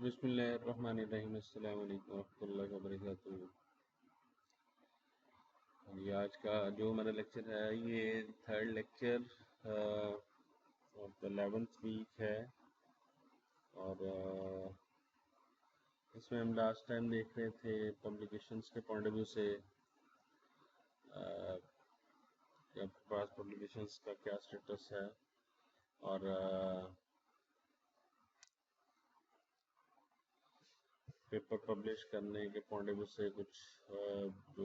बिस्मिल्लाहिर्रहमानिर्रहीम। अस्सलाम वालेकुम रहमतुल्लाहि व बरकातुहू। ये आज का जो हमारा लेक्चर है ये third lecture of the 11th week है और इसमें हम लास्ट टाइम देख रहे थे पब्लिकेशंस के पॉइंट ऑफ व्यू से कि आपके पास पब्लिकेशंस का क्या स्टेटस है और पेपर पब्लिश करने के पॉइंट ऑफ व्यू से कुछ जो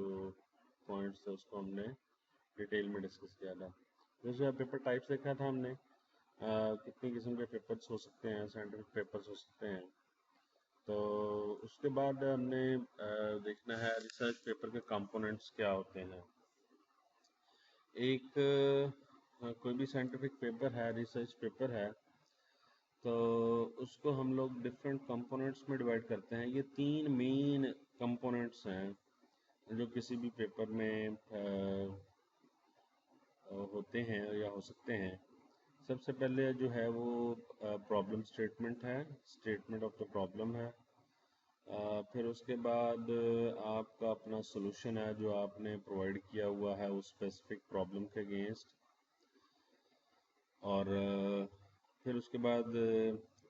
पॉइंट्स थे उसको हमने डिटेल में डिस्कस किया था। जैसे पेपर टाइप्स देखा था हमने, कितनी किस्म के पेपर्स हो सकते हैं, साइंटिफिक पेपर्स हो सकते हैं। तो उसके बाद हमने देखना है रिसर्च पेपर के कंपोनेंट्स क्या होते हैं। एक कोई भी साइंटिफिक पेपर है, रिसर्च पेपर है, तो उसको हम लोग डिफरेंट कंपोनेंट्स में डिवाइड करते हैं। ये तीन मेन कंपोनेंट्स हैं जो किसी भी पेपर में होते हैं या हो सकते हैं। सबसे पहले जो है वो प्रॉब्लम स्टेटमेंट है, स्टेटमेंट ऑफ द प्रॉब्लम है। फिर उसके बाद आपका अपना सॉल्यूशन है जो आपने प्रोवाइड किया हुआ है उस स्पेसिफिक प्रॉब्लम के अगेंस्ट। और फिर उसके बाद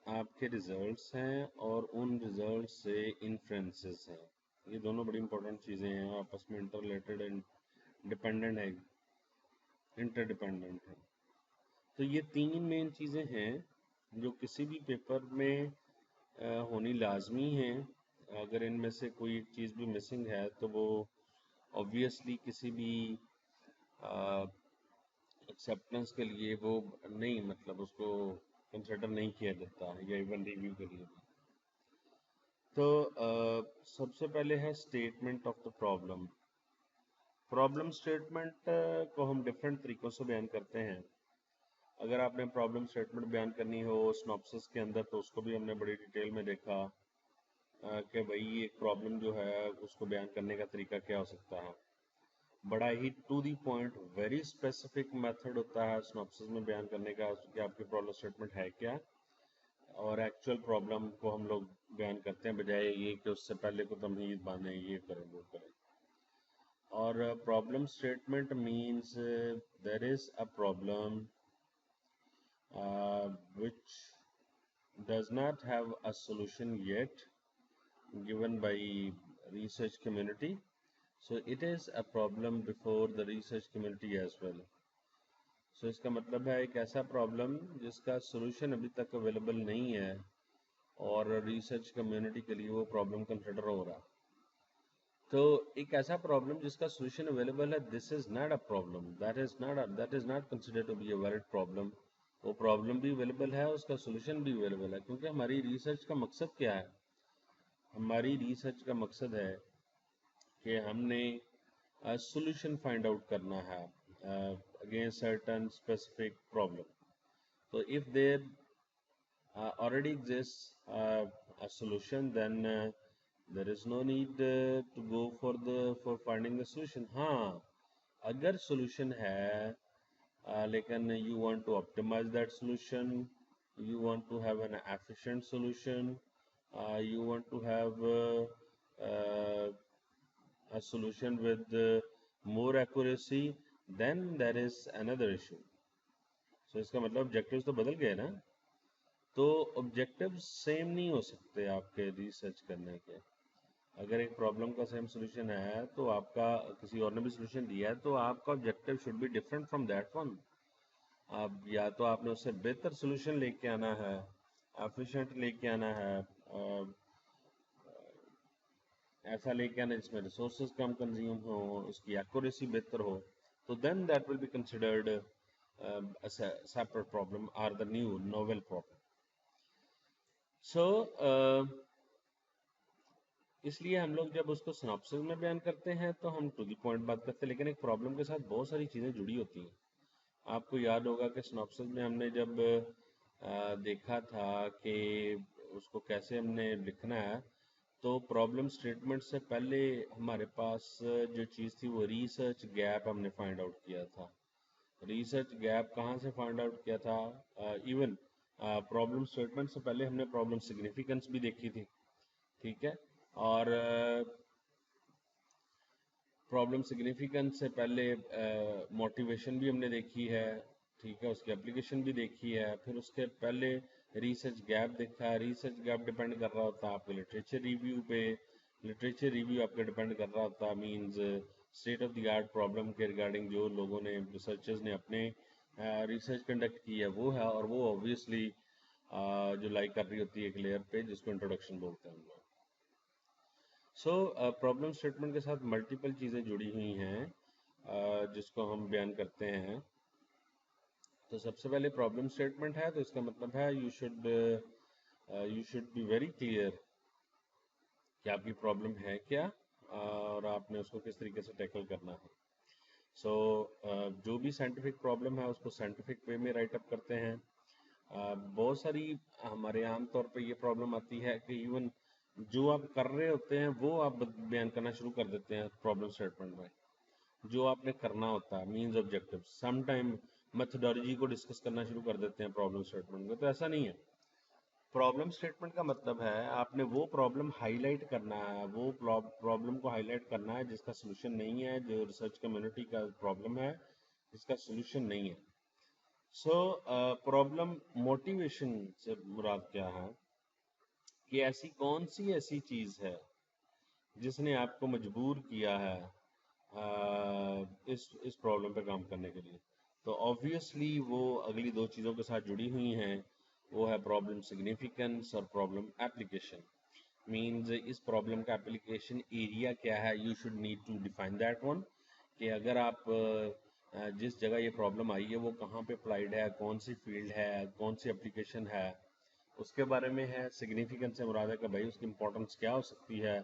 आपके रिजल्ट्स हैं और उन रिजल्ट से इन्फ्रेंसेस हैं। ये दोनों बड़ी इंपॉर्टेंट चीज़ें हैं, आपस में इंटर रिलेटेड एंड डिपेंडेंट है, इंटरडिपेंडेंट है। तो ये तीन मेन चीज़ें हैं जो किसी भी पेपर में होनी लाजमी है। अगर इनमें से कोई एक चीज़ भी मिसिंग है तो वो ऑब्वियसली किसी भी एक्सेप्टेंस के लिए वो नहीं, मतलब उसको कंसिडर नहीं किया जाता या इवन रिव्यू के लिए भी। तो सबसे पहले है statement of the problem. Problem statement को हम डिफरेंट तरीक़ों से बयान करते हैं। अगर आपने प्रॉब्लम स्टेटमेंट बयान करनी हो सिनॉप्सिस के अंदर तो उसको भी हमने बड़ी डिटेल में देखा कि भाई एक प्रॉब्लम जो है उसको बयान करने का तरीका क्या हो सकता है। बड़ा ही to the point very specific method होता है सिनॉप्सिस में बयान करने का कि आपकी प्रॉब्लम स्टेटमेंट है क्या, और एक्चुअल प्रॉब्लम को हम लोग बयान करते हैं बजाय ये कि उससे पहले को तमहीद बांधें, ये करें वो करें। और problem statement means there is a problem which does not have a solution yet given by research community, so it is a problem before the research community as well. So इसका मतलब है एक ऐसा प्रॉब्लम जिसका solution अभी तक available नहीं है और रिसर्च कम्युनिटी के लिए वो प्रॉब्लम कंसिडर हो रहा। तो एक ऐसा प्रॉब्लम जिसका सोल्यूशन अवेलेबल है, this is not a problem, that is not considered to be a valid problem. वो प्रॉब्लम भी अवेलेबल है, उसका सोल्यूशन भी अवेलेबल है, क्योंकि हमारी रिसर्च का मकसद क्या है? हमारी रिसर्च का मकसद है कि हमने सोल्यूशन फाइंड आउट करना है अगेंस्ट सर्टेन स्पेसिफिक प्रॉब्लम। तो if there already exists a solution, then there is no need to go for finding the solution. हाँ, अगर solution है लेकिन you want to optimize that solution, you want to have an efficient solution, you want to have a solution with more accuracy, then there is another issue. So इसका मतलब objectives तो बदल गए ना। तो ऑब्जेक्टिव सेम नहीं हो सकते आपके रिसर्च करने के। अगर एक प्रॉब्लम का सेम सोल्यूशन है तो आपका किसी और ने भी सोल्यूशन दिया है तो आपका objective should be different from that one. अब या तो आपने उससे बेहतर सोल्यूशन लेके आना है, एफिशिएंट लेके आना है, ऐसा लेके आना जिसमें रिसोर्सेज कम कंज्यूम हो, उसकी एक्यूरेसी बेहतर हो, तो then that will be considered separate problem are the new novel problem. So इसलिए हम लोग जब उसको सिनॉप्सिस में बयान करते हैं तो हम टू दी पॉइंट बात करते हैं, लेकिन एक प्रॉब्लम के साथ बहुत सारी चीज़ें जुड़ी होती हैं। आपको याद होगा कि सिनॉप्सिस में हमने जब देखा था कि उसको कैसे हमने लिखना है, तो प्रॉब्लम स्टेटमेंट से पहले हमारे पास जो चीज़ थी वो रिसर्च गैप हमने फाइंड आउट किया था। रिसर्च गैप कहाँ से फाइंड आउट किया था? इवन प्रॉब्लम स्टेटमेंट से पहले हमने प्रॉब्लम सिग्निफिकेंस भी देखी थी, ठीक है, और प्रॉब्लम सिग्निफिकेंस से पहले मोटिवेशन भी हमने देखी है, ठीक है, उसकी एप्लीकेशन भी देखी है, फिर उसके पहले रिसर्च गैप देखा है। रिसर्च गैप डिपेंड कर रहा होता है आपके लिटरेचर रिव्यू पे, लिटरेचर रिव्यू आपका डिपेंड कर रहा होता है means state of the art problem के रिगार्डिंग जो लोगों ने, रिसर्चर्स ने अपने रिसर्च कंडक्ट की है वो है, और वो ऑब्वियसली जो लाइक कर रही होती है एक लेयर पे जिसको इंट्रोडक्शन बोलते हैं हम लोग। सो प्रॉब्लम स्टेटमेंट के साथ मल्टीपल चीज़ें जुड़ी हुई हैं जिसको हम बयान करते हैं। तो सबसे पहले प्रॉब्लम स्टेटमेंट है तो इसका मतलब है you should be very clear कि आपकी प्रॉब्लम है क्या और आपने उसको किस तरीके से टैकल करना है। सो जो भी साइंटिफिक प्रॉब्लम है उसको साइंटिफिक वे में राइट अप करते हैं। बहुत सारी हमारे आम तौर पे ये प्रॉब्लम आती है कि इवन जो आप कर रहे होते हैं वो आप बयान करना शुरू कर देते हैं प्रॉब्लम स्टेटमेंट में, जो आपने करना होता है means objective. Some time methodology को डिस्कस करना शुरू कर देते हैं प्रॉब्लम स्टेटमेंट में, तो ऐसा नहीं है। प्रॉब्लम स्टेटमेंट का मतलब है आपने वो प्रॉब्लम हाईलाइट करना है, वो प्रॉब्लम को हाईलाइट करना है जिसका सोल्यूशन नहीं है, जो रिसर्च कम्युनिटी का प्रॉब्लम है जिसका सोल्यूशन नहीं है। सो प्रॉब्लम मोटिवेशन से मुराद क्या है कि ऐसी कौन सी ऐसी चीज़ है जिसने आपको मजबूर किया है इस प्रॉब्लम पे काम करने के लिए। तो ऑब्वियसली वो अगली दो चीज़ों के साथ जुड़ी हुई हैं, वो है प्रॉब्लम सिग्निफिकेंस और प्रॉब्लम एप्लीकेशन। मीन्स इस प्रॉब्लम का एप्लीकेशन एरिया क्या है, you should need to define that one, कि अगर आप जिस जगह ये प्रॉब्लम आई है वो कहाँ पे अप्लाइड है, कौन सी फील्ड है, कौन सी एप्लीकेशन है, उसके बारे में है। सिग्निफिकेंस से मुराद है कि भाई उसकी इंपॉर्टेंस क्या हो सकती है,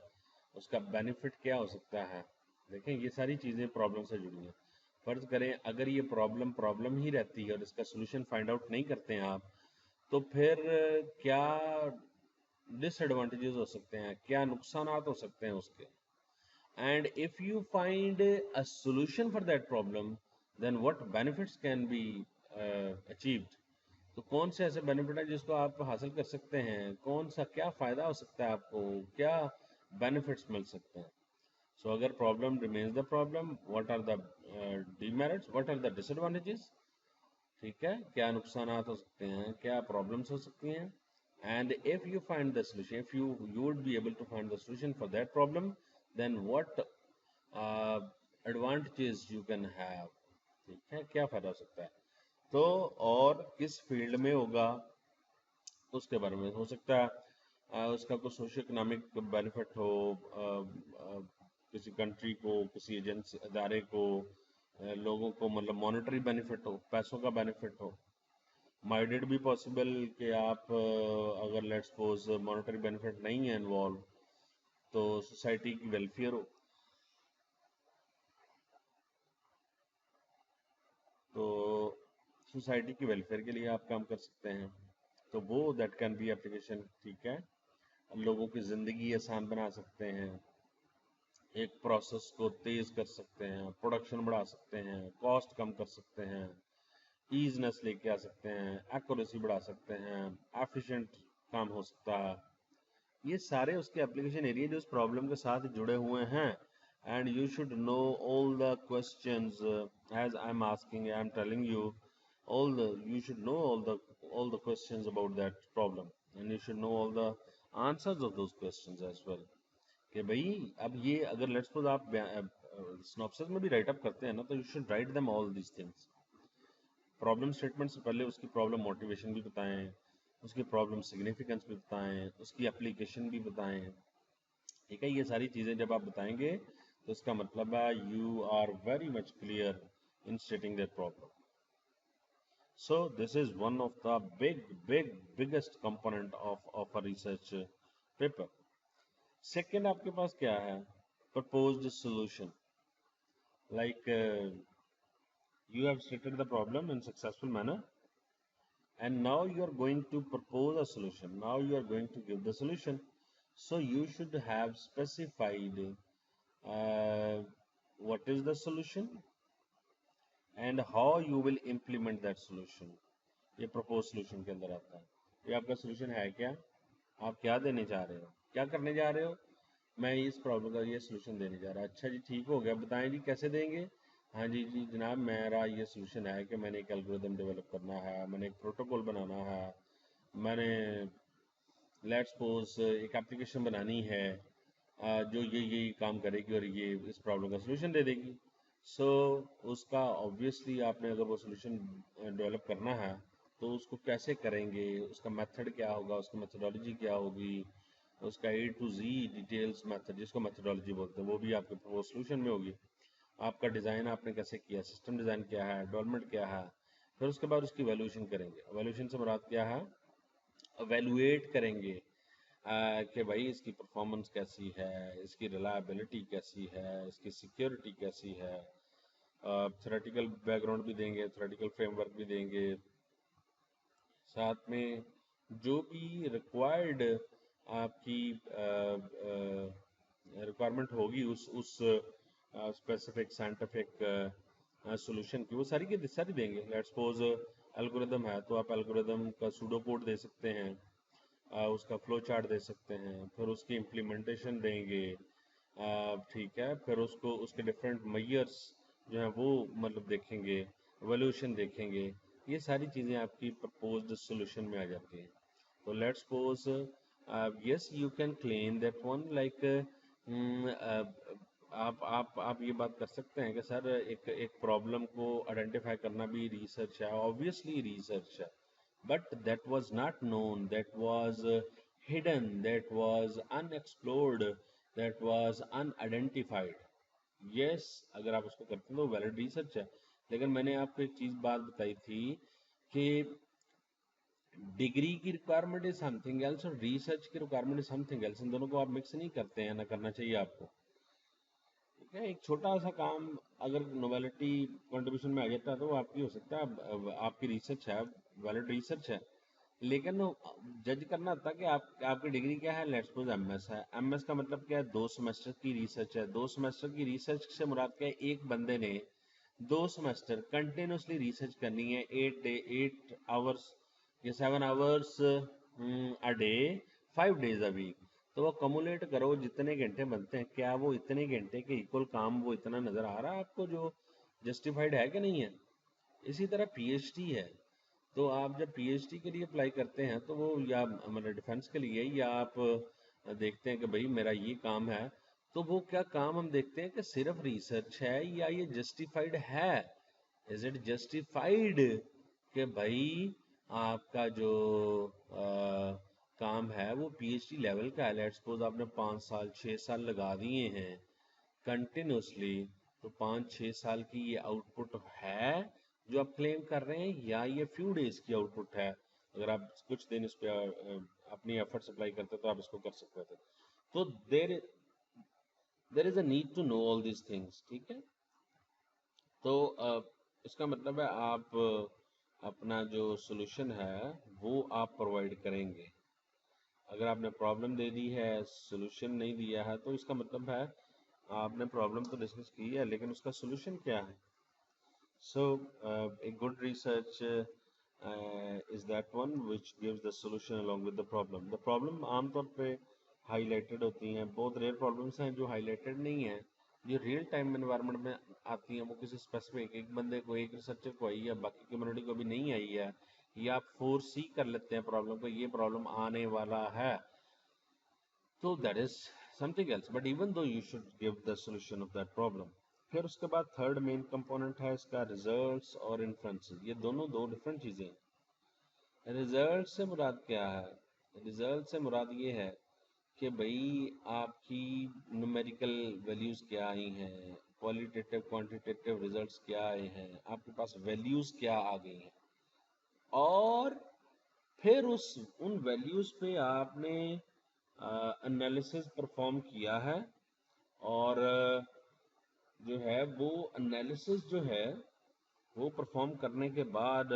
उसका बेनिफिट क्या हो सकता है। देखें ये सारी चीज़ें प्रॉब्लम से जुड़ी हैं। फर्ज करें अगर ये प्रॉब्लम प्रॉब्लम ही रहती है और इसका सोल्यूशन फाइंड आउट नहीं करते हैं आप, तो फिर क्या डिसएडवांटेजेस हो सकते हैं, क्या नुकसान हो सकते हैं उसके। And if you find a solution for that problem, then what benefits can be achieved. तो कौन से ऐसे बेनिफिट है जिसको आप हासिल कर सकते हैं, कौन सा क्या फ़ायदा हो सकता है आपको, क्या बेनिफिट्स मिल सकते हैं। सो अगर problem remains the problem, what are the demerits, what are the disadvantages, ठीक है, क्या नुकसान हो सकते हैं, क्या प्रॉब्लम्स हो सकती हैं। And if you find the solution, if you would be able to find the solution for that problem, then what advantages you can have, ठीक है, क्या फ़ायदा हो सकता है। तो और किस फील्ड में होगा उसके बारे में हो सकता है उसका कोई सोशो इकोनॉमिक बेनिफिट हो, किसी कंट्री को, किसी एजेंसी अदारे को, लोगों को मतलब मॉनेटरी बेनिफिट हो, पैसों का बेनिफिट हो। माइट इट बी पॉसिबल कि आप अगर लेट्स सपोज मॉनेटरी बेनिफिट नहीं है इन्वॉल्व, तो सोसाइटी की वेलफेयर हो, तो सोसाइटी की वेलफेयर के लिए आप काम कर सकते हैं, तो वो दैट कैन बी एप्लीकेशन, ठीक है। लोगों की ज़िंदगी आसान बना सकते हैं, एक प्रोसेस को तेज़ कर सकते हैं, प्रोडक्शन बढ़ा सकते हैं, कॉस्ट कम कर सकते हैं, ईजनेस लेके आ सकते हैं, एक्यूरेसी बढ़ा सकते हैं, एफिशिएंट काम हो सकता है। ये सारे उसके एप्लीकेशन एरिया जो उस प्रॉब्लम के साथ जुड़े हुए हैं। And you should know all the questions as I am asking, I am telling you all the you should know all the questions about that problem, and you should know all the answers of those questions as well। कि भाई अब ये अगर let's suppose आप synopsis में भी right up करते हैं ना, तो you should write them all these things. Problem statement से पहले उसकी प्रॉब्लम मोटिवेशन भी बताएं, उसकी प्रॉब्लम सिग्निफिकेंस भी बताएं, उसकी एप्लीकेशन भी बताएं, ठीक है। ये सारी चीज़ें जब आप बताएंगे तो इसका मतलब है you are very much clear in stating that problem. So this is one of the biggest component of a research paper। Second आपके पास क्या है, proposed solution। Like you have stated the problem in successful manner, and now you are going to propose a solution, now you are going to give the solution, so you should have specified uh, what is the solution and how you will implement that solution। ये proposed solution के अंदर आता है। ये आपका solution है क्या, आप क्या देने जा रहे हो, क्या करने जा रहे हो, मैं इस प्रॉब्लम का ये सोल्यूशन देने जा रहा। अच्छा जी, ठीक हो गया, बताएं जी कैसे देंगे। हाँ जी जी जनाब, मेरा ये सोल्यूशन है कि मैंने एक एल्गोरिदम डेवलप करना है, मैंने एक प्रोटोकॉल बनाना है, मैंने लेट्स सपोज एक एप्लीकेशन बनानी है जो ये काम करेगी और ये इस प्रॉब्लम का सोल्यूशन दे देगी। सो उसका ऑब्वियसली आपने अगर वो सोल्यूशन डेवलप करना है तो उसको कैसे करेंगे, उसका मेथड क्या होगा, उसकी मेथडोलॉजी क्या होगी, उसका A to Z details method जिसको मेथडोलॉजी बोलते हैं वो भी आपके वो सोल्यूशन में होगी। आपका डिज़ाइन आपने कैसे किया, सिस्टम डिज़ाइन क्या है, डेवलपमेंट क्या है, फिर उसके बाद उसकी वैल्यूएशन करेंगे। वैल्यूएशन से मुराद क्या है, वैल्यूएट करेंगे कि भाई इसकी परफॉर्मेंस कैसी है, इसकी रिलायबिलिटी कैसी है, इसकी सिक्योरिटी कैसी है। थ्योरेटिकल बैकग्राउंड भी देंगे, थ्योरेटिकल फ्रेमवर्क भी देंगे, साथ में जो भी रिक्वायर्ड आपकी रिक्वायरमेंट होगी उस स्पेसिफिक साइंटिफिक सॉल्यूशन की, वो सारी की सारी देंगे। लेट्स सपोज एल्गोरिदम है तो आप एल्गोरिदम का सूडो कोड दे सकते हैं, उसका फ्लो चार्ट दे सकते हैं, फिर उसकी इम्प्लीमेंटेशन देंगे, ठीक है, फिर उसको उसके डिफरेंट मैयर्स जो हैं वो मतलब देखेंगे, एवोल्यूशन देखेंगे। ये सारी चीज़ें आपकी प्रपोज्ड सोल्यूशन में आ जाती हैं। तो let's suppose yes you can claim that one like आप ये बात कर सकते हैं कि सर एक एक प्रॉब्लम को आइडेंटिफाई करना भी रिसर्च है, ऑब्वियसली रिसर्च है, but that was not known, that was hidden, that was unexplored, that was unidentified. yes, अगर आप उसको करते हैं तो वैलिड रिसर्च है। लेकिन मैंने आपको एक चीज बात बताई थी कि डिग्री की रिक्वायरमेंट इज समथिंग एल्स और रिसर्च की रिक्वायरमेंट इज समथिंग एल्स, इन दोनों को आप मिक्स नहीं करते हैं, ना करना चाहिए आपको। ठीक है, एक छोटा सा काम अगर नोवेलिटी कंट्रीब्यूशन में आ जाता है तो वो आपकी हो सकता है, आपकी रिसर्च है, वैलिड रिसर्च है, लेकिन जज करना था कि आपकी डिग्री क्या है। लेट्स सपोज एमएस है, एमएस का मतलब क्या है, 2 सेमेस्टर की रिसर्च है। 2 सेमेस्टर की रिसर्च से मुराद क्या है, एक बंदे ने 2 सेमेस्टर कंटिन्यूसली रिसर्च करनी है, 8 आवर्स या 7 hours a day, 5 days a week. तो वो कमुलेट करो जितने घंटे बनते हैं, क्या वो इतने घंटे के इक्वल काम वो इतना नजर आ रहा है आपको जो जस्टिफाइड है कि नहीं है। इसी तरह पीएचडी है, तो आप जब पीएचडी के लिए अप्लाई करते हैं तो वो या मतलब डिफेंस के लिए, या आप देखते हैं कि भाई मेरा ये काम है, तो वो क्या काम हम देखते हैं कि सिर्फ रिसर्च है या ये जस्टिफाइड है, इज इट जस्टिफाइड कि भाई आपका जो काम है वो पीएचडी लेवल का है। लेट्स सपोज आपने 5 साल 6 साल लगा दिए हैं कंटिन्यूसली, तो 5 6 साल की ये आउटपुट है जो आप क्लेम कर रहे हैं, या ये फ्यू डेज की आउटपुट है। अगर आप कुछ दिन इस पे अपनी एफर्ट्स अप्लाई करते तो आप इसको कर सकते थे। तो there is a need to know all these things, ठीक है। तो इसका मतलब है आप अपना जो सोल्यूशन है वो आप प्रोवाइड करेंगे। अगर आपने प्रॉब्लम दे दी है, सोल्यूशन नहीं दिया है, तो इसका मतलब है आपने प्रॉब्लम तो डिस्कस की है लेकिन उसका सोल्यूशन क्या है। सो a good research is that one which gives the solution along with the problem. The problem आमतौर पे हाईलाइटेड होती हैं, बहुत रेयर प्रॉब्लम्स हैं जो हाईलाइटेड नहीं है, जो रियल टाइम एनवायरनमेंट में आती हैं, वो किसी स्पेसिफिक एक बंदे को, एक रिसर्चर को आई है, बाकी कम्युनिटी को भी नहीं आई है, या आप फोर सी कर लेते हैं प्रॉब्लम को, ये प्रॉब्लम आने वाला है, तो that is something else, but even though you should give the solution of that problem. फिर उसके बाद थर्ड मेन कंपोनेंट है इसका रिजल्ट्स और इन्फ्लुएंसेस। ये दोनों दो डिफरेंट चीजें हैं। रिजल्ट से मुराद क्या है, रिजल्ट से मुराद ये है कि भाई आपकी न्यूमेरिकल वैल्यूज क्या आई हैं, क्वालिटेटिव क्वांटिटेटिव रिजल्ट्स क्या आए हैं, आपके पास वैल्यूज क्या आ गई हैं, और फिर उस उन वैल्यूज पे आपने एनालिसिस परफॉर्म किया है, और जो है वो एनालिसिस जो है वो परफॉर्म करने के बाद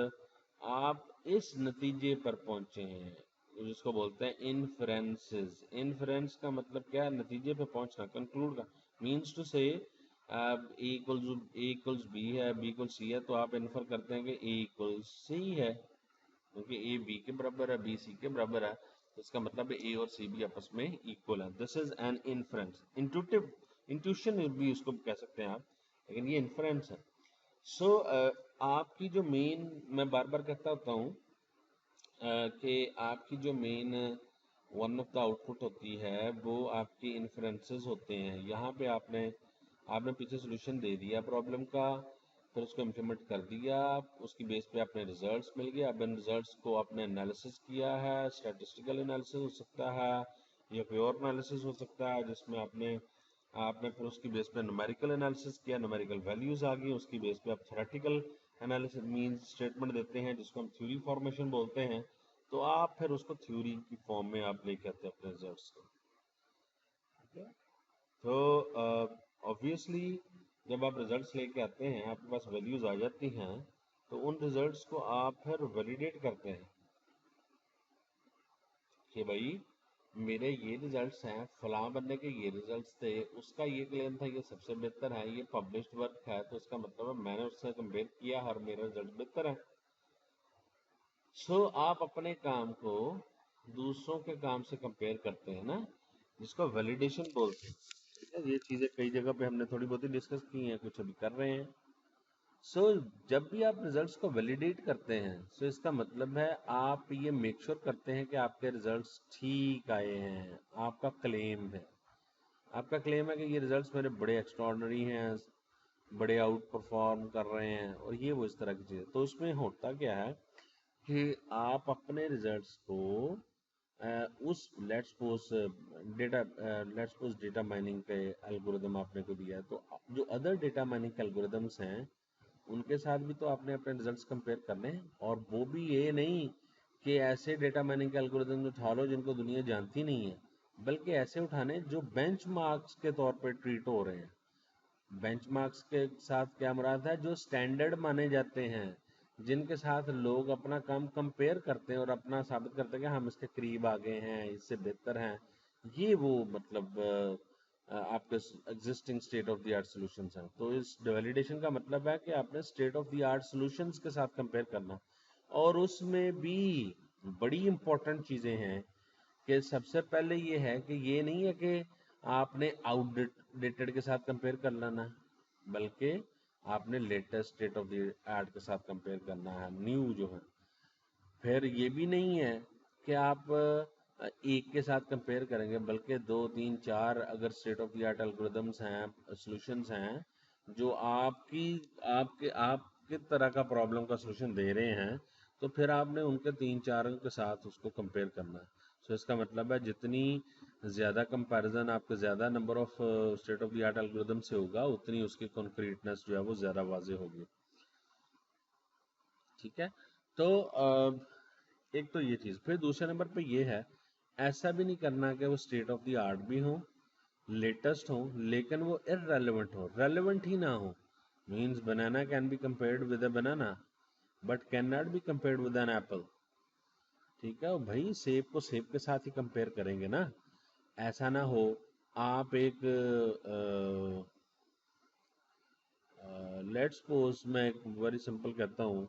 आप इस नतीजे पर पहुंचे हैं जिसको बोलते हैं इन्फ्रेंसेस। इन्फ्रेंस का मतलब क्या है, नतीजे पे पहुंचना, कंक्लूड का मीन्स टू से ए इक्वल्स बी है, बी इक्वल्स सी है, तो आप इन्फर करते हैं कि ए इक्वल्स सी है। क्योंकि ए बी के बराबर है, बी सी के बराबर है, तो इसका मतलब है ए और सी भी आपस में इक्वल है। This is an inference, intuition भी उसको कह सकते हैं आप, लेकिन ये इन्फ्रेंस है। सो आपकी जो मेन, मैं बार बार कहता होता हूँ कि आपकी जो main one of the output होती है वो आपकी इन्फ्रेंसेस होते हैं। यहाँ पे आपने आपने पीछे सोल्यूशन दे दिया प्रॉब्लम का, फिर उसको इम्प्लीमेंट कर दिया, उसकी बेस पे आपने रिजल्ट्स मिल गए। अब इन रिजल्ट्स को आपने एनालिसिस किया है, स्टैटिस्टिकल एनालिसिस हो सकता है या प्योर एनालिसिस हो सकता है, जिसमें आपने आपने फिर उसकी बेस पे न्यूमेरिकल एनालिसिस किया, न्यूमेरिकल वैल्यूज आ गई, उसकी बेस पे आप थ्योरेटिकल एनालिसिस मींस स्टेटमेंट देते हैं जिसको हम थ्योरी फॉर्मेशन बोलते हैं। तो आप फिर उसको थ्योरी की फॉर्म में आप लेके आते हैं अपने रिजल्ट्स को। ठीक है, तो ऑब्वियसली जब आप रिजल्ट्स लेके आते हैं, आपके पास वैल्यूज आ जाती हैं, तो उन रिजल्ट्स को आप फिर वैलिडेट करते हैं कि भाई मेरे ये रिजल्ट्स हैं, फलां बंदे के ये रिजल्ट्स थे, उसका ये क्लेम था ये सबसे बेहतर है, ये पब्लिश्ड वर्क है, तो इसका मतलब है मैंने उससे कंपेयर किया और मेरा रिजल्ट बेहतर है। सो आप अपने काम को दूसरों के काम से कंपेयर करते हैं ना, जिसको वैलिडेशन बोलते हैं। ठीक है, ये चीज़ें कई जगह पे हमने थोड़ी बहुत ही डिस्कस की हैं, कुछ अभी कर रहे हैं। सो जब भी आप रिजल्ट्स को वैलिडेट करते हैं, सो इसका मतलब है आप ये मेक श्योर करते हैं कि आपके रिजल्ट्स ठीक आए हैं। आपका क्लेम है, आपका क्लेम है कि ये रिजल्ट्स मेरे बड़े एक्स्ट्रॉर्डनरी हैं, बड़े आउट परफॉर्म कर रहे हैं, और ये वो इस तरह की चीज़। तो उसमें होता क्या है कि आप अपने रिजल्ट्स को उस लेट्स सपोज डेटा माइनिंग के एल्गोरिदम आपने को दिया है, तो जो अदर डेटा माइनिंग एल्गोरिदम्स हैं उनके साथ भी तो आपने अपने रिजल्ट्स कंपेयर करने हैं। और वो भी ये नहीं कि ऐसे डेटा माइनिंग के एल्गोरिदम उठा लो जिनको दुनिया जानती नहीं है, बल्कि ऐसे उठाने जो बेंचमार्क्स के तौर पे ट्रीट हो रहे हैं। बेंचमार्क्स के साथ क्या मुराद है, जो स्टैंडर्ड माने जाते हैं, जिनके साथ लोग अपना काम कंपेयर करते हैं और अपना साबित करते हैं कि हम इसके करीब आ गए हैं, इससे बेहतर हैं। ये वो मतलब आपके existing state of the art solutions हैं। तो इस वैलिडेशन का मतलब है कि आपने state of the art solutions के साथ कंपेयर करना। और उसमें भी बड़ी इंपॉर्टेंट चीज़ें हैं कि सबसे पहले ये है कि ये नहीं है कि आपने आउटडेटेड के साथ कंपेयर कर लेना है, बल्कि आपने latest state of the art के साथ कंपेयर करना है, न्यू जो है। फिर ये भी नहीं है कि आप एक के साथ कंपेयर करेंगे, बल्कि दो तीन चार अगर state of the art algorithms हैं, सॉल्यूशंस हैं, जो आपके तरह का प्रॉब्लम का सॉल्यूशन दे रहे हैं, तो फिर आपने उनके तीन चार के साथ उसको कंपेयर करना है। सो इसका मतलब है जितनी ज़्यादा कंपैरिजन आपके ज़्यादा number of state of the art algorithm से होगा, उतनी उसकी कॉन्क्रीटनेस जो है वो ज़्यादा वाजे होगी। ठीक है, तो एक तो ये चीज़। फिर दूसरे नंबर पे ये है, ऐसा भी नहीं करना कि वो स्टेट ऑफ द आर्ट भी हो, लेटेस्ट हो, लेकिन वो इररेलेवेंट हो, रेलेवेंट ही ना हो। Means banana can be compared with a banana but can not be compared with an apple. ठीक है, भाई सेब को सेब के साथ ही कंपेयर करेंगे ना। ऐसा ना हो आप एक लेट्स सपोज, मैं एक वेरी सिंपल कहता हूँ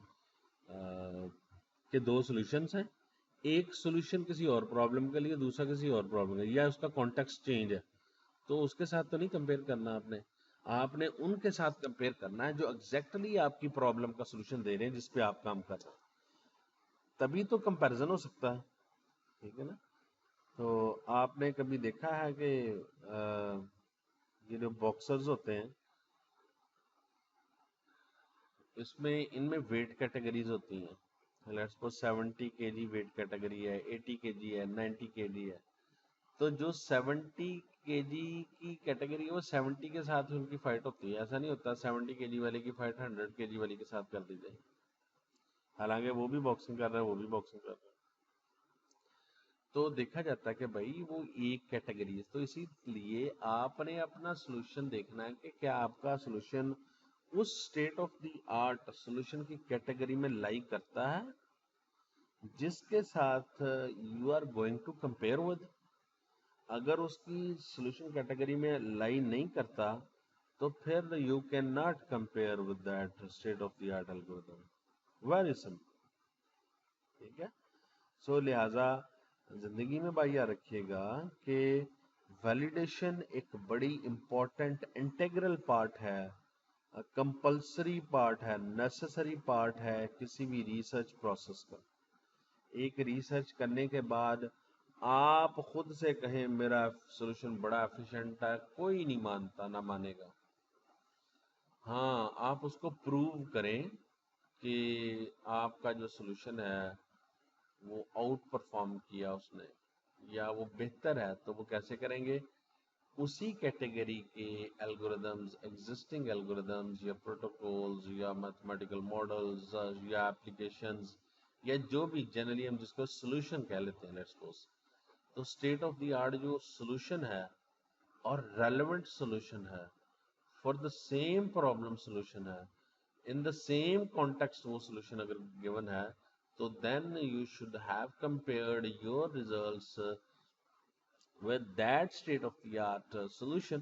कि दो सॉल्यूशंस हैं, एक सॉल्यूशन किसी और प्रॉब्लम के लिए, दूसरा किसी और प्रॉब्लम के लिए, या उसका कॉन्टेक्स्ट चेंज है, तो उसके साथ तो नहीं कंपेयर करना आपने। आपने उनके साथ कंपेयर करना है जो एग्जैक्टली आपकी प्रॉब्लम का सॉल्यूशन दे रहे हैं जिस पे आप काम कर रहे हैं, तभी तो कंपैरिजन हो सकता है। ठीक है ना। तो आपने कभी देखा है कि ये जो बॉक्सर्स होते हैं, इसमें इनमें वेट कैटेगरीज होती हैं। Let's suppose 70 kg weight category है, 80 kg है, 90 kg है। तो जो 70 kg की कैटेगरी है वो 70 के साथ ही उनकी फाइट होती है। ऐसा नहीं होता 70 kg वाले की फाइट 100 kg वाले के साथ कर दी जाए, हालांकि वो भी बॉक्सिंग कर रहा है, वो भी बॉक्सिंग कर रहा है। तो देखा जाता है कि भाई वो एक कैटेगरी है। तो इसीलिए आपने अपना सोल्यूशन देखना है कि क्या आपका सोल्यूशन उस state of the art solution की कैटेगरी में लाई करता है जिसके साथ you are going to compare with. अगर उसकी सोल्यूशन कैटेगरी में लाई नहीं करता, तो फिर you can not compare with that state of the art algorithm. Very simple. ٹھیک ہے. سو لہٰذا زندگی میں بھائی یاد رکھیے گا کہ ویلیڈیشن ایک بڑی امپورٹنٹ انٹیگرل پارٹ ہے، کمپلسری پارٹ ہے، نیسسری پارٹ ہے کسی بھی ریسرچ پروسیس کا. ایک ریسرچ کرنے کے بعد آپ خود سے کہیں میرا سولوشن بڑا ایفیشینٹ ہے، کوئی نہیں مانتا، نہ مانے گا. ہاں آپ اس کو پروو کریں کہ آپ کا جو سولوشن ہے وہ آؤٹ پرفارم کیا اس نے یا وہ بہتر ہے، تو وہ کیسے کریں گے؟ اسی کیٹیگری کے الگوریدمز، ایگزسٹنگ الگوریدمز یا پروٹوکولز یا میتھمیٹیکل ماڈلز یا ایپلیکیشنز یا جو بھی جنرلی ہم جس کو سولوشن کہہ لیتے ہیں لیٹس سپوز، تو اسٹیٹ آف دی آرٹ جو سولوشن ہے اور ریلیونٹ سولوشن ہے for the same problem solution ہے ان دا سیم کانٹیکسٹ، وہ سولوشن اگر گیون ہے تو then you should have compared your results with that state of the art solution.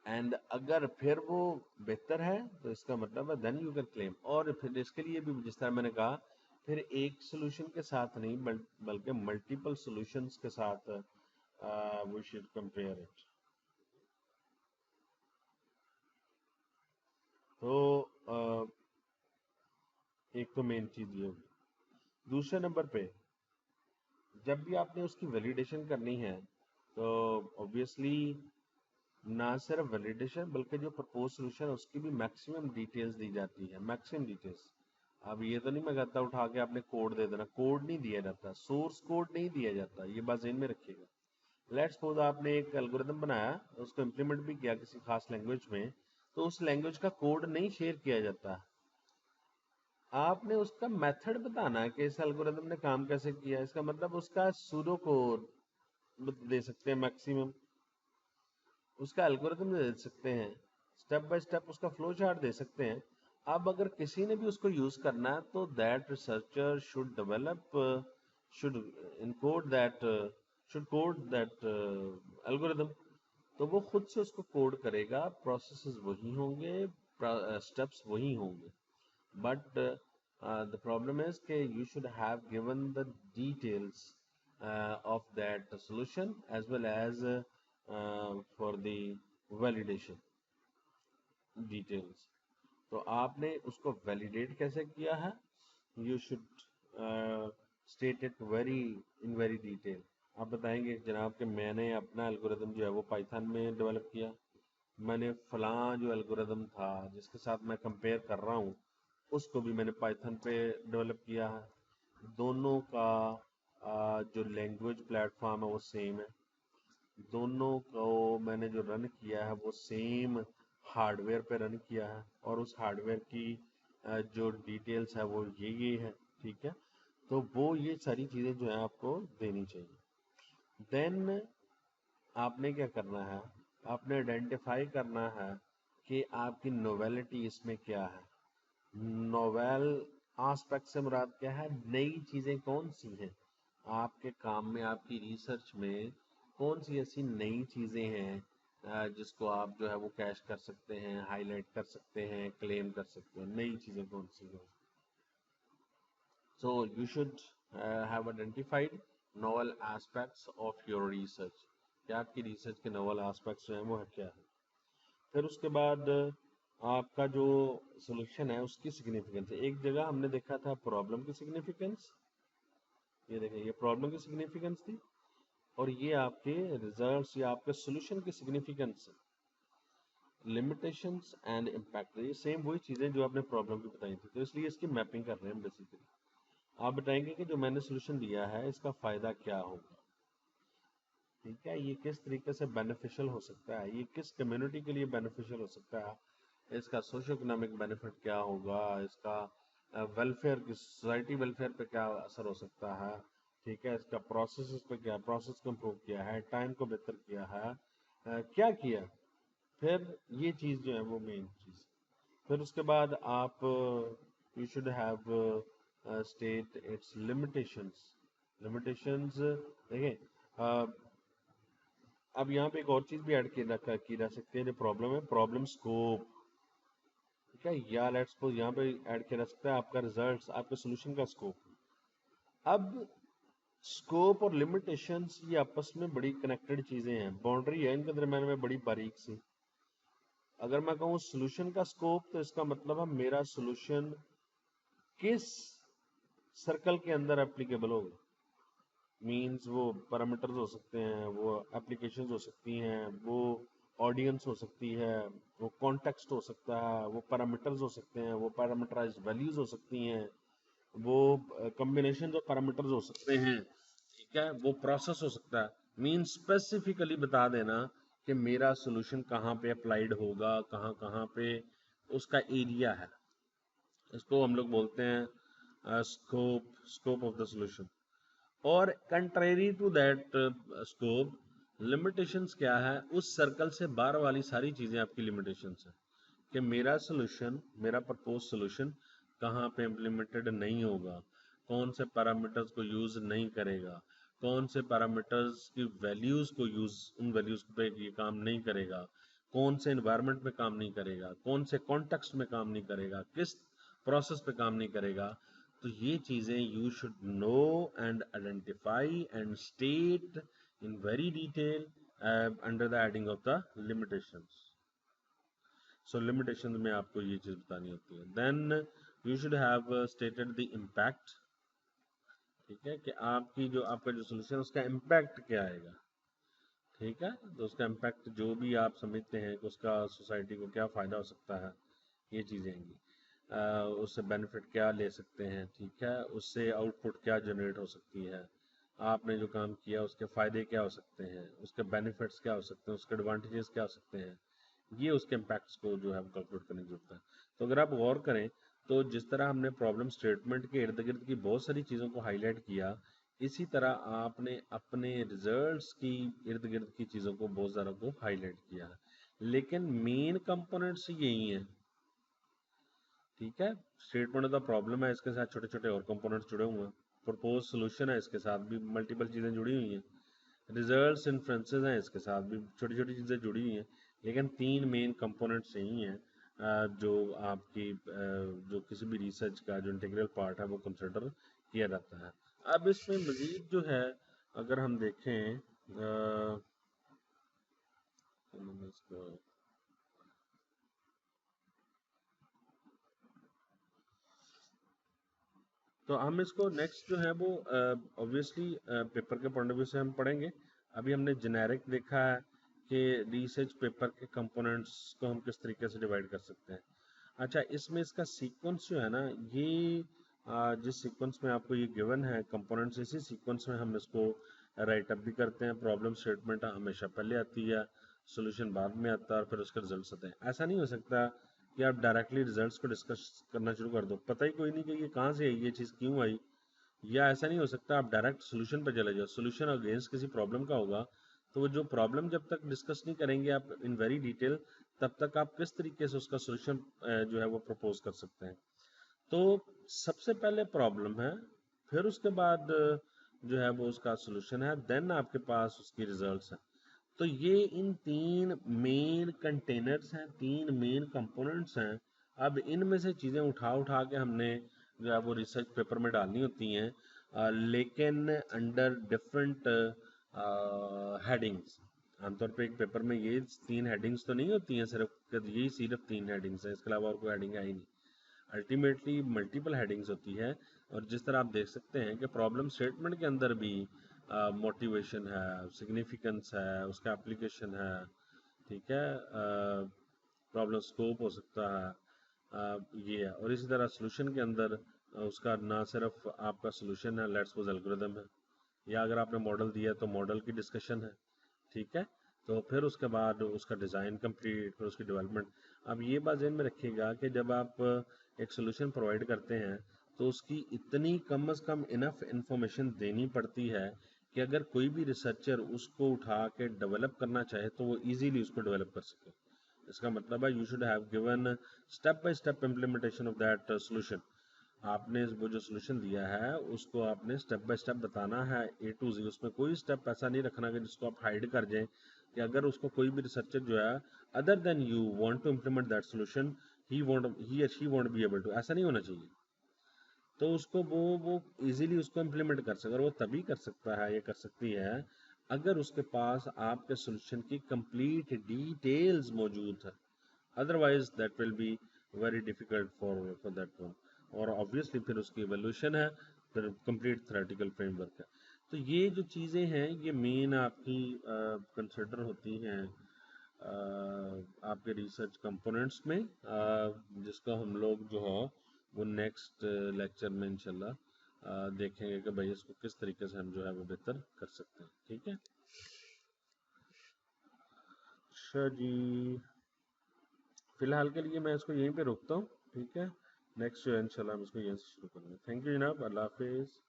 And اگر پھر وہ بہتر ہے تو اس کا مطلب ہے دین یو کین کلیم. اور پھر اس کے لیے بھی جس طرح میں نے کہا پھر ایک سولوشن کے ساتھ نہیں بلکہ ملٹیپل سولوشنز کے ساتھ وی شوڈ کمپیئر اٹ. تو ایک تو مین چیز یہ ہوگی. دوسرے نمبر پہ جب بھی آپ نے اس کی ویلیڈیشن کرنی ہے تو obviously نہ صرف ویلیڈیشن بلکہ جو پرپوز سولوشن ہے اس کی بھی میکسیمم ڈیٹیلز دی جاتی ہے، میکسیمم ڈیٹیلز. اب یہ تو نہیں میں کہتا اٹھا کے آپ نے کوڈ دے دینا، کوڈ نہیں دیا جاتا، سورس کوڈ نہیں دیا جاتا، یہ بات ذہن میں رکھیے گا. لیٹس سپوز آپ نے ایک الگوریدم بنایا، اس کو امپلیمنٹ بھی کیا کسی خاص لینگویج میں، تو اس لینگویج کا کوڈ نہیں شیئر کیا جاتا. آپ نے اس کا میتھڈ بتانا ہے کہ اس الگوریدم نے کام کیسے کیا. اس کا مطلب اس کا سوڈو کوڈ دے سکتے ہیں میکسیمم، اس کا الگوریتم دے سکتے ہیں، سٹیپ بائی سٹیپ اس کا فلو چارٹ دے سکتے ہیں. اب اگر کسی نے بھی اس کو یوز کرنا ہے تو that researcher should develop, should encode that, should code that algorithm. تو وہ خود سے اس کو کوڈ کرے گا، پروسیسز وہی ہوں گے، اسٹیپس وہی ہوں گے. بٹ the problem is کہ you should have given the details of that solution as well as for the validation details. تو آپ نے اس کو ویلیڈیٹ کیسے کیا ہے؟ you should state it in very detail. آپ بتائیں گے جناب کہ میں نے اپنا الگوریدم جو ہے وہ پائتھن میں ڈیولپ کیا، میں نے فلاں جو الگوریدم تھا جس کے ساتھ میں کمپیئر کر رہا ہوں اس کو بھی میں نے پائتھن پہ ڈیولپ کیا ہے. دونوں کا جو لینگویج پلیٹ فارم ہے وہ سیم ہے، دونوں کو میں نے جو رن کیا ہے وہ سیم ہارڈ ویئر پہ رن کیا ہے، اور اس ہارڈ ویئر کی جو ڈیٹیلز ہے وہ یہ ہے. ٹھیک ہے، تو وہ یہ ساری چیزیں جو ہیں آپ کو دینی چاہیے. دین آپ نے کیا کرنا ہے؟ آپ نے آئیڈینٹیفائی کرنا ہے کہ آپ کی نوویلٹی اس میں کیا ہے. نوویل آسپیکٹ سے مراد کیا ہے؟ نئی چیزیں کون سی ہیں آپ کے کام میں، آپ کی ریسرچ میں کون سی ایسی نئی چیزیں ہیں جس کو آپ جو ہے وہ کیش کر سکتے ہیں، ہائی لائٹ کر سکتے ہیں، کلیم کر سکتے ہیں. نئی چیزیں کون سی ہیں؟ So you should have identified novel aspects of your research, کہ آپ کی ریسرچ کے نوول ایسپیکٹس جو ہیں وہ کیا ہے. پھر اس کے بعد آپ کا جو سولوشن ہے اس کی سگنیفیکنس. ایک جگہ ہم نے دیکھا تھا پرابلم کی سگنیفیکنس، یہ دیکھیں یہ پرابلم کی سگنیفیکنس تھی، اور یہ آپ کے ریزلٹس یا آپ کے سولوشن کی سگنیفیکنس. لمیٹیشنس اینڈ امپیکٹ، یہ سیم وہی چیزیں جو آپ نے پرابلم کی بتائی تھی، تو اس لیے اس کی میپنگ کر رہے ہیں ہم بیسیکلی. آپ بتائیں گے کہ جو میں نے سولوشن دیا ہے اس کا فائدہ کیا ہوگا. ٹھیک ہے، یہ کس طریقے سے بینیفیشل ہو سکتا ہے، یہ کس کمیونٹی کے لیے بینیفیشل ہو سکتا ہے، اس کا سوشو اکنامک بینیفٹ کیا ہوگا، اس کا ویلفیئر کی سوسائٹی ویلفیئر پہ کیا اثر ہو سکتا ہے. ٹھیک ہے، اس کا پروسیس پہ کیا، پروسیس کو امپروو کیا ہے، ٹائم کو بہتر کیا ہے، کیا کیا. پھر یہ چیز جو ہے وہ مین چیز. پھر اس کے بعد آپ you should have state its limitations. Limitations دیکھیں، اب یہاں پہ ایک اور چیز بھی ایڈ کی جا سکتی ہے جو پرابلم ہے، پرابلم اسکوپ. ٹھیک ہے، یا لیٹس سپوز یہاں پہ ایڈ کیا جا سکتا ہے آپ کا ریزلٹس، آپ کے سولوشن کا اسکوپ. अब स्कोप और लिमिटेशंस ये आपस में बड़ी कनेक्टेड चीजें हैं, बाउंड्री है इनके दरम्यान में बड़ी बारीक सी। अगर मैं कहूँ सोल्यूशन का स्कोप, तो इसका मतलब है मेरा सोल्यूशन किस सर्कल के अंदर एप्लीकेबल होगा। मीन्स वो पैरामीटर्स हो सकते हैं, वो एप्लीकेशंस हो सकती हैं, वो ऑडियंस हो सकती है, वो कॉन्टेक्स्ट हो सकता है, वो पैरामीटर्स हो सकते हैं, वो पैरामीटराइज्ड वैल्यूज हो सकती हैं, वो कॉम्बिनेशन ऑफ पैरामीटर्स हो सकते हैं, ठीक है, वो प्रोसेस हो सकता है। मीन स्पेसिफिकली बता देना कि मेरा सोल्यूशन कहाँ पे अप्लाइड होगा, कहाँ कहाँ पे उसका एरिया है, इसको हम लोग बोलते हैं स्कोप ऑफ द सोल्यूशन। और contrary to that scope, limitations क्या है, उस सर्कल से बाहर वाली सारी चीजें आपकी लिमिटेशंस है कि मेरा सोल्यूशन, मेरा प्रपोज सोल्यूशन कहाँ पे इम्प्लीमेंटेड नहीं होगा, कौन से पैरामीटर्स को यूज नहीं करेगा, कौन से पैरामीटर्स की वैल्यूज को यूज, उन वैल्यूज पे ये काम नहीं करेगा, कौन से एनवायरनमेंट में काम नहीं करेगा, कौन से कॉन्टेक्स्ट में काम नहीं करेगा, किस प्रोसेस पे काम नहीं करेगा। तो ये चीजें you should know and identify and state in very detail under the heading of the limitations. So limitation में आपको ये चीज बतानी होती है। Then you should have stated the impact, ठीक है, कि आपकी जो आपका जो सोल्यूशन उसका इम्पैक्ट क्या आएगा, ठीक है। तो उसका इम्पैक्ट जो भी आप समझते हैं कि उसका सोसाइटी को क्या फ़ायदा हो सकता है, ये चीज़ें आएंगी। उससे बेनिफिट क्या ले सकते हैं, ठीक है, उससे आउटपुट क्या जनरेट हो सकती है, आपने जो काम किया उसके फ़ायदे क्या हो सकते हैं, उसके बेनिफिट्स क्या हो सकते हैं, उसके एडवांटेजेस क्या हो सकते हैं, ये उसके इम्पैक्ट्स को जो है कैलकुलेट करने की जरूरत है। तो अगर आप गौर करें तो जिस तरह हमने प्रॉब्लम स्टेटमेंट के इर्द गिर्द की बहुत सारी चीज़ों को हाईलाइट किया, इसी तरह आपने अपने रिजल्ट्स की इर्द गिर्द की चीज़ों को बहुत ज़्यादा को हाईलाइट किया है, लेकिन मेन कंपोनेंट्स यही हैं, ठीक है। स्टेटमेंट ऑफ द प्रॉब्लम है, इसके साथ छोटे छोटे और कंपोनेंट्स जुड़े हुए हैं, प्रपोज सोल्यूशन है, इसके साथ भी मल्टीपल चीज़ें जुड़ी हुई हैं, रिजल्ट्स इन्फ्लुएंसेस हैं, इसके साथ भी छोटी छोटी चीज़ें जुड़ी हुई हैं, लेकिन तीन मेन कंपोनेंट्स यही हैं जो आपकी जो किसी भी रिसर्च का जो इंटीग्रल पार्ट है वो कंसिडर किया जाता है। अब इसमें मजीद जो है अगर हम देखें इसको, तो हम इसको नेक्स्ट जो है वो ऑब्वियसली पेपर के पॉइंट ऑफ व्यू से हम पढ़ेंगे। अभी हमने जेनेरिक देखा है कि रिसर्च पेपर के कंपोनेंट्स को हम किस तरीके से डिवाइड कर सकते हैं। अच्छा, इसमें इसका सीक्वेंस जो है ना, ये जिस सीक्वेंस में आपको ये गिवन है कंपोनेंट्स, इसी सीक्वेंस में हम इसको राइट अप भी करते हैं। प्रॉब्लम स्टेटमेंट हमेशा पहले आती है, सॉल्यूशन बाद में आता है और फिर उसके रिजल्ट्स आते हैं। ऐसा नहीं हो सकता कि आप डायरेक्टली रिजल्ट्स को डिस्कस करना शुरू कर दो, पता ही कोई नहीं कि ये कहाँ से आई, ये चीज़ क्यों आई, या ऐसा नहीं हो सकता आप डायरेक्ट सोल्यूशन पर चले जाओ। सोल्यूशन अगेंस्ट किसी प्रॉब्लम का होगा, तो वो जो प्रॉब्लम जब तक डिस्कस नहीं करेंगे आप इन वेरी डिटेल, तब तक आप किस तरीके से उसका सोल्यूशन जो है वो प्रपोज कर सकते हैं। तो सबसे पहले प्रॉब्लम है, फिर उसके बाद जो है वो उसका सोल्यूशन है, देन आपके पास उसकी रिजल्ट्स हैं। तो ये इन तीन मेन कंटेनर्स हैं, तीन मेन कंपोनेंट्स हैं। अब इनमें से चीज़ें उठा उठा के हमने जो है वो रिसर्च पेपर में डालनी होती हैं, लेकिन अंडर डिफरेंट हेडिंग्स। आमतौर पे एक पेपर में ये तीन हेडिंग्स तो नहीं होती हैं सिर्फ, यही सिर्फ तीन हेडिंग्स हैं, इसके अलावा और कोई हेडिंग है ही नहीं। अल्टीमेटली मल्टीपल हेडिंग्स होती है। और जिस तरह आप देख सकते हैं कि प्रॉब्लम स्टेटमेंट के अंदर भी मोटिवेशन है, सिग्निफिकेंस है, उसका एप्लीकेशन है, ठीक है, प्रॉब्लम स्कोप हो सकता है, ये है। और इसी तरह सोल्यूशन के अंदर उसका ना सिर्फ आपका सोल्यूशन है, लेट्स सपोज एल्गोरिथम है, या अगर आपने मॉडल दिया तो मॉडल की डिस्कशन है, ठीक है। तो फिर उसके बाद उसका डिज़ाइन कंप्लीट, फिर उसकी डेवलपमेंट। अब ये बात ध्यान में रखिएगा कि जब आप एक सोल्यूशन प्रोवाइड करते हैं तो उसकी इतनी कम से कम इनफ इंफॉर्मेशन देनी पड़ती है कि अगर कोई भी रिसर्चर उसको उठा के डेवलप करना चाहे तो वो इजीली उसको डेवलप कर सके। इसका मतलब है you should have given step by step implementation of that solution. आपने वो जो सोल्यूशन दिया है उसको आपने स्टेप बाय स्टेप बताना है, ए टू जी। उसमें कोई स्टेप ऐसा नहीं रखना कि जिसको आप हाइड कर जाएं, कि अगर उसको कोई भी रिसर्चर जो है other than you want to implement that solution, he और she won't be able to, ऐसा नहीं होना चाहिए। تو اس کو وہ ایزیلی اس کو امپلیمنٹ کر سکے، اور وہ تبھی کر سکتا ہے یا کر سکتی ہے اگر اس کے پاس آپ کے سولوشن کی کمپلیٹ ڈیٹیلز موجود ہے. Otherwise that will be very difficult for that one. اور آبویسلی پھر اس کی ایویلوشن ہے، پھر کمپلیٹ تھریٹیکل فریم ورک ہے. تو یہ جو چیزیں ہیں یہ مین آپ کی کنسیڈر ہوتی ہیں آپ کے ریسرچ کمپوننٹس میں، جس کو ہم لوگ جو ہے وہ نیکسٹ لیکچر میں انشاءاللہ دیکھیں گے کہ بھائی اس کو کس طریقے سے ہم جو ہے وہ بہتر کر سکتے ہیں. ٹھیک ہے. اچھا جی، فی الحال کے لیے میں اس کو یہیں پہ روکتا ہوں. ٹھیک ہے، نیکسٹ جو ہے انشاءاللہ ہم اس کو یہیں سے شروع کریں گے. تھینک یو جناب، اللہ حافظ.